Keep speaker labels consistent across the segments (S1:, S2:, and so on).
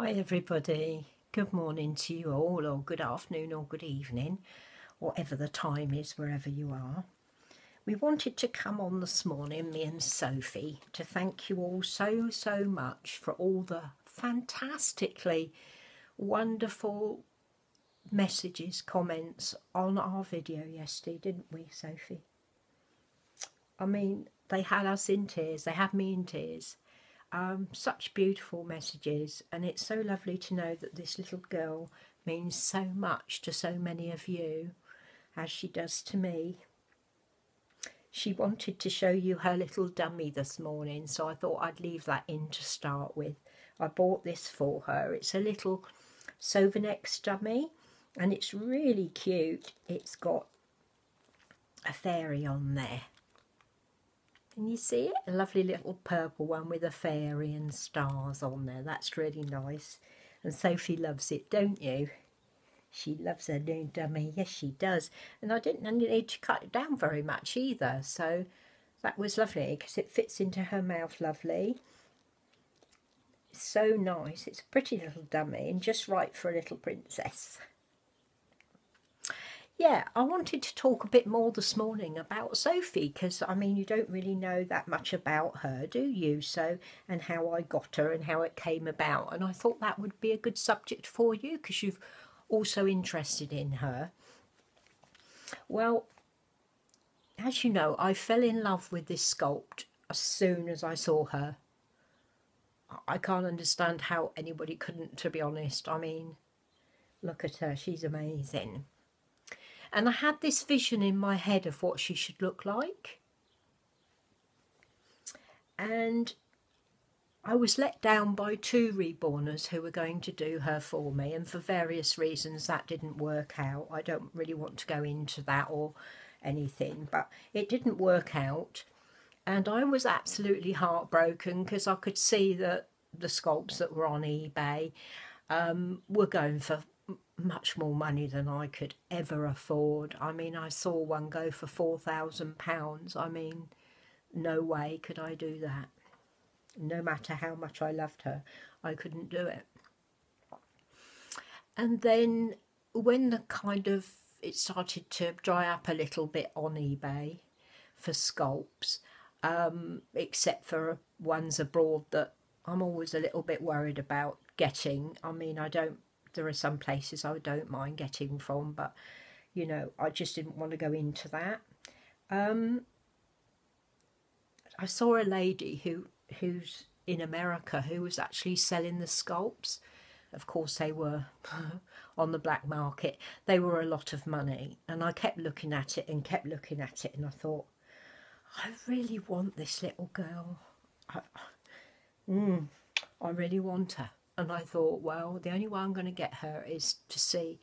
S1: Hi everybody, good morning to you all, or good afternoon or good evening, whatever the time is wherever you are. We wanted to come on this morning, me and Sophie, to thank you all so much for all the fantastically wonderful messages, comments on our video yesterday, didn't we, Sophie? I mean, they had us in tears, they had me in tears. Such beautiful messages, and it's so lovely to know that this little girl means so much to so many of you, as she does to me. She wanted to show you her little dummy this morning, so I thought I'd leave that in to start with. I bought this for her. It's a little Sophie dummy, and it's really cute. It's got a fairy on there. Can you see it? A lovely little purple one with a fairy and stars on there. That's really nice. And Sophie loves it, don't you? She loves her new dummy. Yes, she does. And I didn't need to cut it down very much either. So that was lovely because it fits into her mouth lovely. It's so nice. It's a pretty little dummy and just right for a little princess. Yeah, I wanted to talk a bit more this morning about Sophie because, I mean, you don't really know that much about her, do you? So, and how I got her and how it came about. And I thought that would be a good subject for you because you're also interested in her. Well, as you know, I fell in love with this sculpt as soon as I saw her. I can't understand how anybody couldn't, to be honest. I mean, look at her. She's amazing. And I had this vision in my head of what she should look like. And I was let down by two reborners who were going to do her for me. And for various reasons, that didn't work out. I don't really want to go into that or anything. But it didn't work out. And I was absolutely heartbroken because I could see that the sculpts that were on eBay were going for much more money than I could ever afford. I mean, I saw one go for £4,000. I mean, no way could I do that. No matter how much I loved her, I couldn't do it. And then when it started to dry up a little bit on eBay for sculpts, except for ones abroad that I'm always a little bit worried about getting. I mean, there are some places I don't mind getting from, but, you know, I just didn't want to go into that. I saw a lady who's in America who was actually selling the sculpts. Of course, they were on the black market. They were a lot of money. And I kept looking at it and kept looking at it. And I thought, I really want this little girl. I really want her. And I thought, well, the only way I'm going to get her is to see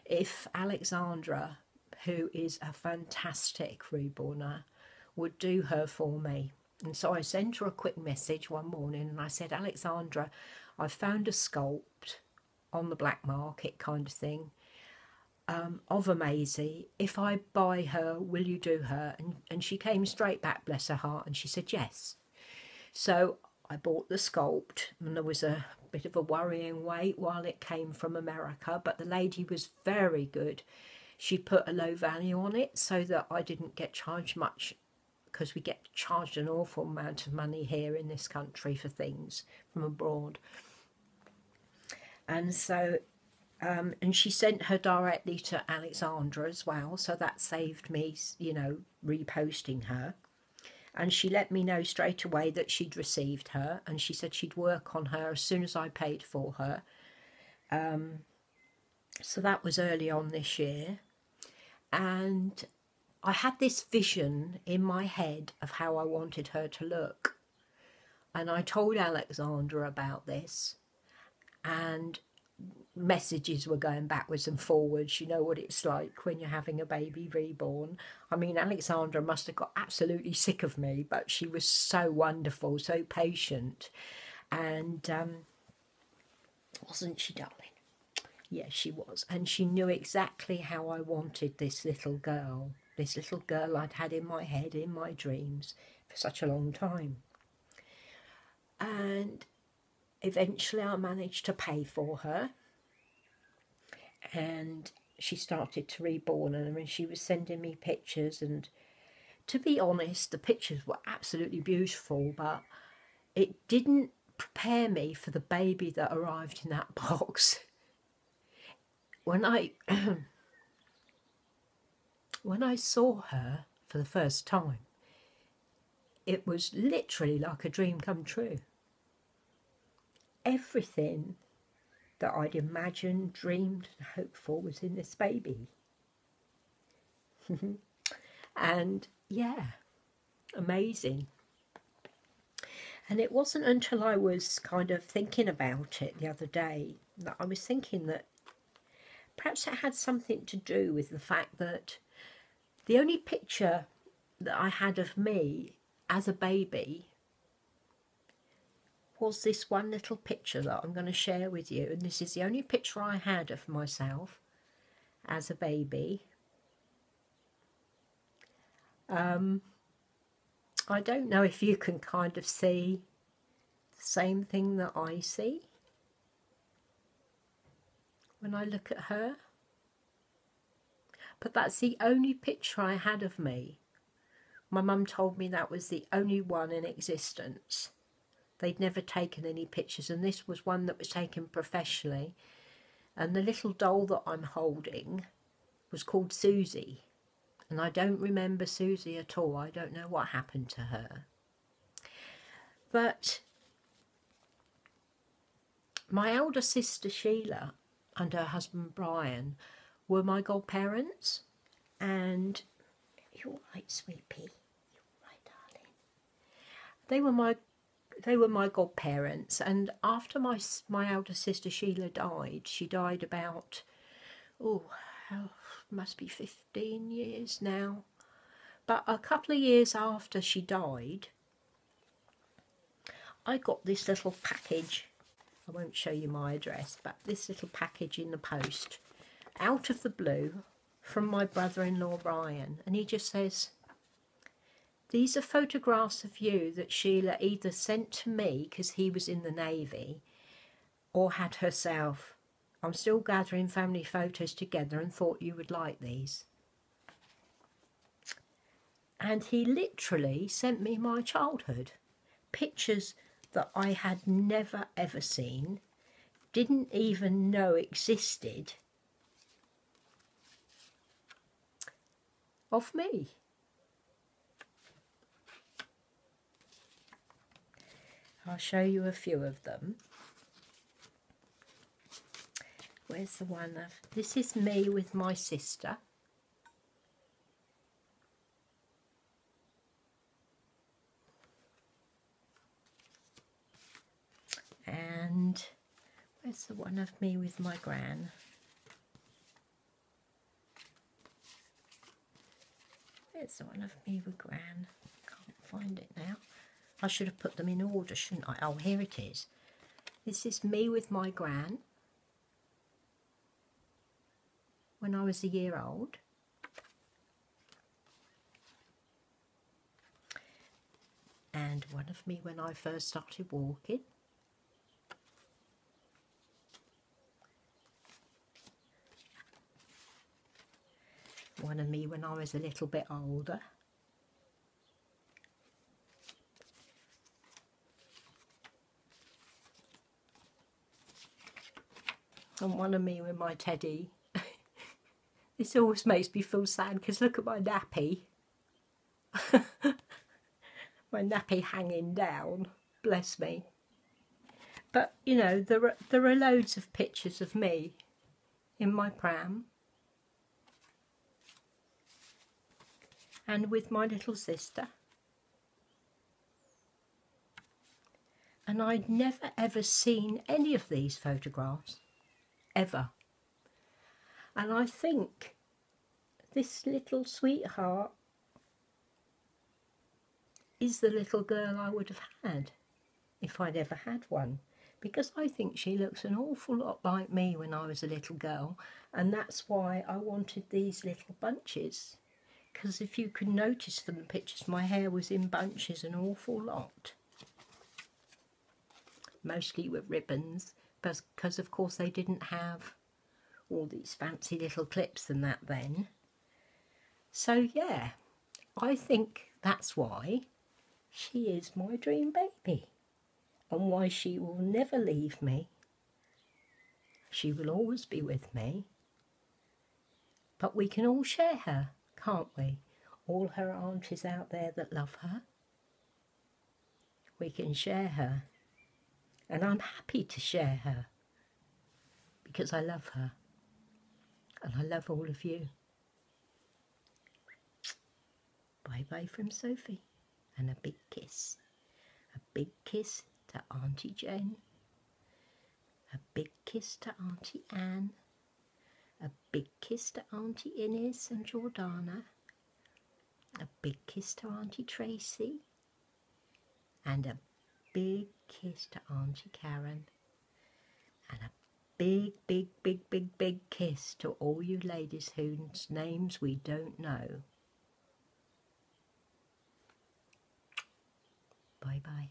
S1: if Alexandra, who is a fantastic reborner, would do her for me. And so I sent her a quick message one morning and I said, Alexandra, I found a sculpt on the black market kind of thing of a Maisie. If I buy her, will you do her? And she came straight back, bless her heart, and she said yes. So I bought the sculpt, and there was a bit of a worrying wait while it came from America, but the lady was very good. She put a low value on it so that I didn't get charged much, because we get charged an awful amount of money here in this country for things from abroad. And so, and she sent her directly to Alexandra as well, so that saved me, you know, reposting her. And she let me know straight away that she'd received her, and she said she'd work on her as soon as I paid for her. So that was early on this year. And I had this vision in my head of how I wanted her to look. And I told Alexandra about this, and messages were going backwards and forwards. You know what it's like when you're having a baby reborn. I mean, Alexandra must have got absolutely sick of me, but she was so wonderful, so patient. And wasn't she, darling? Yes, she was. And she knew exactly how I wanted this little girl I'd had in my head, in my dreams, for such a long time. And eventually I managed to pay for her, and she started to reborn, and she was sending me pictures, and to be honest, the pictures were absolutely beautiful, but it didn't prepare me for the baby that arrived in that box. When I when I saw her for the first time, it was literally like a dream come true. Everything that I'd imagined, dreamed and hoped for was in this baby. And yeah, amazing. And it wasn't until I was kind of thinking about it the other day that I was thinking that perhaps it had something to do with the fact that the only picture that I had of me as a baby was this one little picture that I'm going to share with you. And this is the only picture I had of myself as a baby. I don't know if you can kind of see the same thing that I see when I look at her. But that's the only picture I had of me. My mum told me that was the only one in existence. They'd never taken any pictures, and this was one that was taken professionally. And the little doll that I'm holding was called Susie. And I don't remember Susie at all. I don't know what happened to her. But my elder sister Sheila and her husband Brian were my godparents. And you're right, sweet pea. You're right, darling. They were my godparents, and after my elder sister Sheila died, she died about, must be 15 years now. But a couple of years after she died, I got this little package. I won't show you my address, but this little package in the post, out of the blue, from my brother-in-law Brian, and he just says, "These are photographs of you that Sheila either sent to me because he was in the Navy or had herself. I'm still gathering family photos together and thought you would like these." And he literally sent me my childhood. Pictures that I had never ever seen, didn't even know existed, of me. I'll show you a few of them. Where's the one of... This is me with my sister. And where's the one of me with my gran? Where's the one of me with gran? Can't find it now. I should have put them in order, shouldn't I? Oh, here it is. This is me with my gran when I was a year old. And one of me when I first started walking. One of me when I was a little bit older. And one of me with my teddy. This always makes me feel sad because look at my nappy. My nappy hanging down. Bless me. But, you know, there are loads of pictures of me in my pram. And with my little sister. And I'd never ever seen any of these photographs. Ever. And I think this little sweetheart is the little girl I would have had if I'd ever had one. Because I think she looks an awful lot like me when I was a little girl. And that's why I wanted these little bunches. Because if you can notice from the pictures, my hair was in bunches an awful lot. mostly with ribbons, because of course they didn't have all these fancy little clips and that then. So yeah, I think that's why she is my dream baby, and why she will never leave me. She will always be with me, but we can all share her, can't we? All her aunties out there that love her, we can share her, and I'm happy to share her because I love her, and I love all of you. Bye bye from Sophie, and a big kiss. A big kiss to Auntie Jen. A big kiss to Auntie Anne. A big kiss to Auntie Inez and Jordana. A big kiss to Auntie Tracy. And a big kiss to Auntie Karen. And a big, big, big, big, big kiss to all you ladies whose names we don't know. Bye bye.